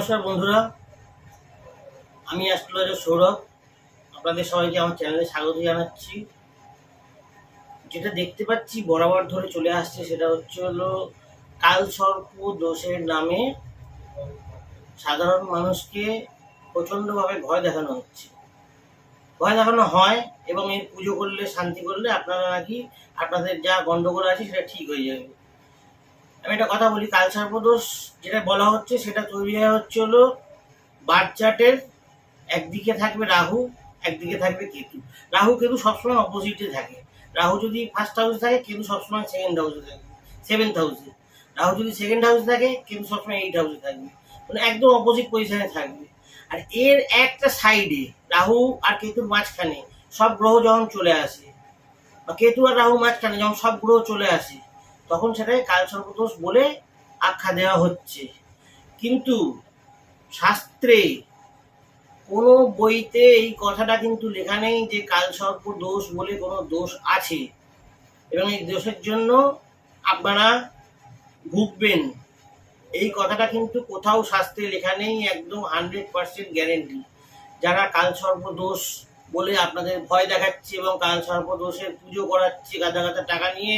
নমস্কার বন্ধুরা, আমি অ্যাস্ট্রোলজার সৌরভ। আপনাদের সবাইকে আমার চ্যানেলে স্বাগত জানাচ্ছি। যেটা দেখতে পাচ্ছি বরাবর ধরে চলে আসছে সেটা হলো কালসর্প দোষের নামে সাধারণ মানুষকে প্রচণ্ডভাবে ভয় দেখানো হচ্ছে, ভয় দেখানো হয় এবং এই পুজো করলে, শান্তি করলে আপনারা নাকি আপনাদের যা গন্ডগোল আছে সেটা ঠিক হয়ে যাবে। আমি একটা কথা বলি, কালসর্প দোষ যেটা বলা হচ্ছে সেটা তৈরি হলো বার্থ চার্টের একদিকে থাকবে রাহু, একদিকে থাকবে কেতু। রাহু কেতু সবসময় অপোজিটে থাকে। রাহু যদি ফার্স্ট হাউসে থাকে, কেতু সবসময় সেকেন্ড হাউসে থাকে, সেভেন্থ হাউসে। রাহু যদি সেকেন্ড হাউসে থাকে, কেতু সবসময় এইট হাউসে থাকবে, মানে একদম অপোজিট পজিশনে থাকবে। আর এর একটা সাইডে রাহু আর কেতুর মাঝখানে সব গ্রহ যখন চলে আসে, বা কেতু আর রাহু মাঝখানে যখন সব গ্রহ চলে আসে, তখন সেটাকে কালসর্পদোষ বলে আখ্যা দেওয়া হচ্ছে। কিন্তু শাস্ত্রে কোনো বইতে এই কথাটা কিন্তু লেখা নেই যে কালসর্প দোষ বলে কোনো দোষ আছে এবং এই দোষের জন্য আপনারা ভুগবেন, এই কথাটা কিন্তু কোথাও শাস্ত্রে লেখা নেই। একদম 100% গ্যারেন্টি। যারা কালসর্প দোষ বলে আপনাদের ভয় দেখাচ্ছে এবং কালসর্প দোষের পুজো করাচ্ছে গাদা গাদা টাকা নিয়ে,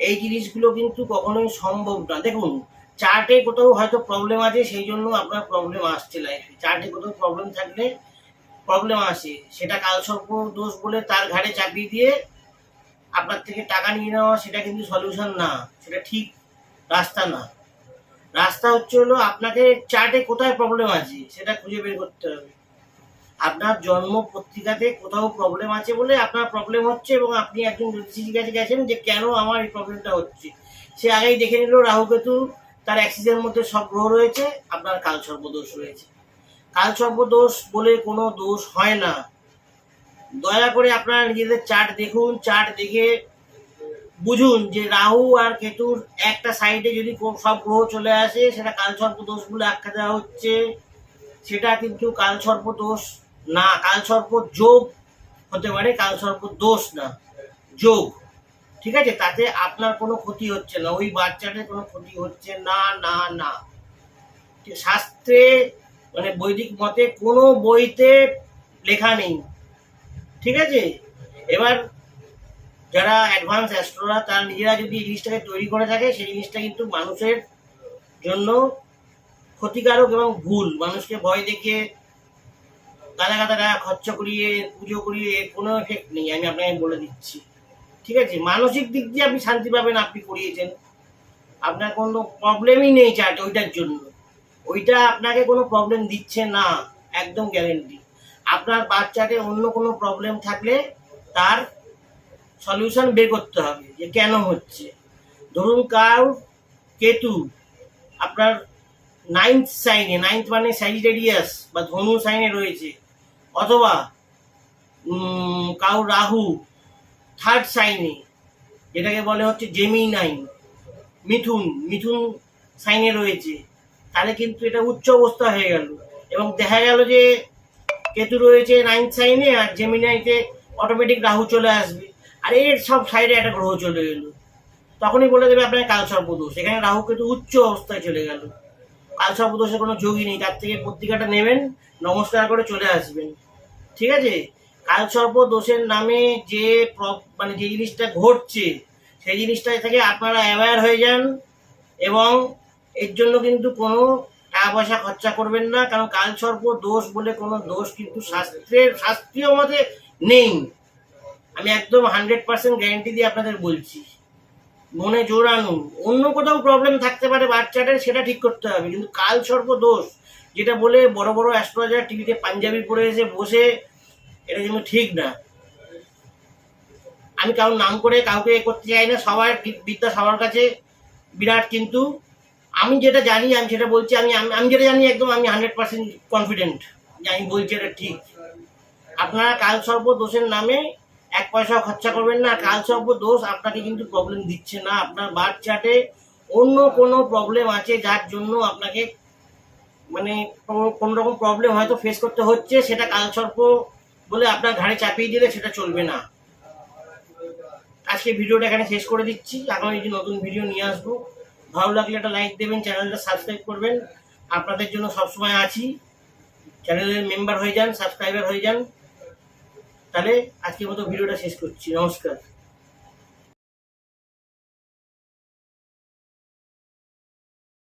এই জিনিসগুলো কিন্তু কখনোই সম্ভব না। দেখুন, চার্টে কোথাও হয়তো প্রবলেম আছে, সেই জন্য আপনার প্রবলেম আসছে লাইফে। চার্টে কোথাও প্রবলেম থাকলে প্রবলেম আসে, সেটা কালসর্প দোষ বলে তার ঘাড়ে চাপিয়ে দিয়ে আপনার থেকে টাকা নিয়ে নেওয়া, সেটা কিন্তু সলিউশন না, সেটা ঠিক রাস্তা না। রাস্তা হলো আপনাকে চার্টে কোথায় প্রবলেম আছে সেটা খুঁজে বের করতে হবে। আপনার জন্ম পত্রিকাতে কোথাও প্রবলেম আছে বলে আপনার প্রবলেম হচ্ছে এবং আপনি একজন জ্যোতিষীর কাছে গেছেন যে কেন আমার এই প্রবলেমটা হচ্ছে। সে আগেই দেখে নিল রাহু কেতু তার অ্যাক্সিসের মধ্যে সব গ্রহ রয়েছে, আপনার কালসর্প দোষ রয়েছে। কালসর্প দোষ বলে কোনো দোষ হয় না। দয়া করে আপনারা নিজেদের চার্ট দেখুন, চার্ট দেখে বুঝুন যে রাহু আর কেতুর একটা সাইডে যদি সব গ্রহ চলে আসে সেটা কালসর্প দোষ বলে আখ্যা দেওয়া হচ্ছে। সেটা কিন্তু কালসর্প দোষ না, কালসর্প যোগ হতে পারে, কালসর্প দোষ না, যোগ। ঠিক আছে, তাতে আপনার কোনো ক্ষতি হচ্ছে না, ওই বাচ্চাদের কোনো ক্ষতি হচ্ছে না না না। শাস্ত্রে মানে বৈদিক মতে কোনো বইতে লেখা নেই। ঠিক আছে, এবার যারা অ্যাডভান্স অ্যাস্ট্রোলজার তারা নিজেরা যদি এই জিনিসটাকে তৈরি করে থাকে, সেই জিনিসটা কিন্তু মানুষের জন্য ক্ষতিকারক এবং ভুল। মানুষকে ভয় দেখিয়ে গাদা গাদা টাকা খরচা করিয়ে পুজো করিয়ে কোনো এফেক্ট নেই, আমি আপনাকে বলে দিচ্ছি। ঠিক আছে, মানসিক দিক দিয়ে আপনি শান্তি পাবেন, আপনি করিয়েছেন, আপনার কোনো প্রবলেমই নেই চার্টে ওইটার জন্য। ওইটা আপনাকে কোনো প্রবলেম দিচ্ছে না, একদম গ্যারেন্টি। আপনার বাচ্চাতে অন্য কোনো প্রবলেম থাকলে তার সলিউশন বের করতে হবে যে কেন হচ্ছে। ধরুন কারোর কেতু আপনার নাইন্থ সাইনে, নাইন্থ মানে স্যাজিটেরিয়াস বা ধনু সাইনে রয়েছে, অথবা কারোর রাহু থার্ড সাইনে, যেটাকে বলে হচ্ছে জেমিনাই, মিথুন, মিথুন সাইনে রয়েছে, তাহলে কিন্তু এটা উচ্চ অবস্থা হয়ে গেল। এবং দেখা গেল যে কেতু রয়েছে নাইন্থ সাইনে আর জেমিনাইতে অটোমেটিক রাহু চলে আসবে, আর এর সব সাইডে একটা গ্রহ চলে এলো, তখনই বলে দেবে আপনার কালসর্প দোষ। এখানে রাহু কেতু উচ্চ অবস্থায় চলে গেল, কালসর্প দোষের কোনো যোগই নেই। তার থেকে পত্রিকাটা নেবেন, নমস্কার করে চলে আসবেন। ঠিক আছে, কালসর্প দোষের নামে যে মানে যে জিনিসটা ঘটছে সেই জিনিসটা থেকে আপনারা অ্যাওয়্যার হয়ে যান এবং এর জন্য কিন্তু কোনো টাকা পয়সা খরচা করবেন না, কারণ কালসর্প দোষ বলে কোনো দোষ কিন্তু শাস্ত্রীয় মতে নেই। আমি একদম 100% গ্যারেন্টি দিয়ে আপনাদের বলছি, মনে জোর আনুন। অন্য কোথাও প্রবলেম থাকতে পারে বাচ্চাটার, সেটা ঠিক করতে হবে, কিন্তু কালসর্প দোষ যেটা বলে বড় বড় অ্যাস্ট্রোলজার টিভিতে পাঞ্জাবি পরে এসে বসে, এটা কিন্তু ঠিক না। আমি কারোর নাম করে কাউকে করতে চাই না, সবার বিদ্যা সবার কাছে বিরাট, কিন্তু আমি যেটা জানি আমি সেটা বলছি। আমি যেটা জানি একদম আমি 100% কনফিডেন্ট যে আমি বলছি এটা ঠিক। আপনারা কালসর্প দোষের নামে এক পয়সাও খরচা করবেন না। কালসর্প দোষ আপনাকে কিন্তু প্রবলেম দিচ্ছে না, আপনার বার্থ চার্টে অন্য কোনো প্রবলেম আছে যার জন্য আপনাকে মানে কোনো রকম প্রবলেম হয়তো ফেস করতে হচ্ছে, সেটা কালসর্প বলে আপনার ঘাড়ে চাপিয়ে দিলে সেটা চলবে না। আজকে ভিডিওটা এখানে শেষ করে দিচ্ছি, আগামী নতুন ভিডিও নিয়ে আসবো। ভালো লাগলে একটা লাইক দেবেন, চ্যানেলটা সাবস্ক্রাইব করবেন, আপনাদের জন্য সবসময় আছি। চ্যানেলের মেম্বার হয়ে যান, সাবস্ক্রাইবার হয়ে যান। তাহলে আজকের মতো ভিডিওটা শেষ করছি। নমস্কার।